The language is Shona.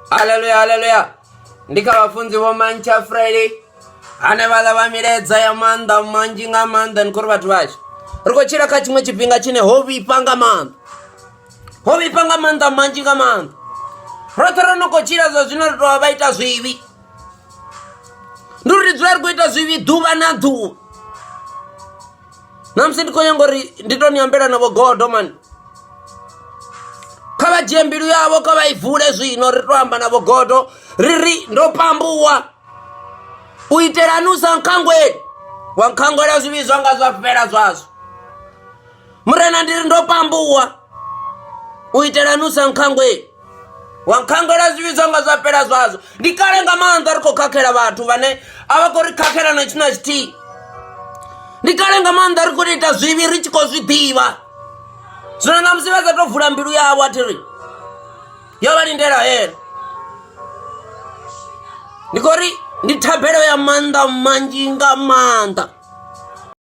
Haleluya, haleluya. Ndika vafunzi vomancha Friday. Ane vala vamiredza ya manda manjinga manda nkuru vatu vacho. Rikochira kachimwe chipinga chine hovi ipanga manda. Hovi ipanga manda manjinga manda. Rotoro nokochira zo zvinorotowa vaita zvivi. Nduridzwa rikuita zvivi dhuva na dhuva. Namsi ndikonyangori nditonyambira navo godo man. Kava jembiru yavo kava ivhure zvino ritoamba navo godo riri ndopambuwa. Uiteranusa nkangweni. Wankangwera zvivi zvanga zvapera zvazvo. Murena ndiri ndopambuwa. Uiteranusa nkangweni. Wankangwera zvivi zvanga zvapera zvazvo. Ndikarenga manda riko kakera vatu vane avakori kakera nechina chiti. Ndikarenga manda riko rita zvivi richiko zvidiva. Zvino namusiva zatovhura mbiru yavo atiri. Yavarindera here. Ndikori nditapero ya manda manjinga manda.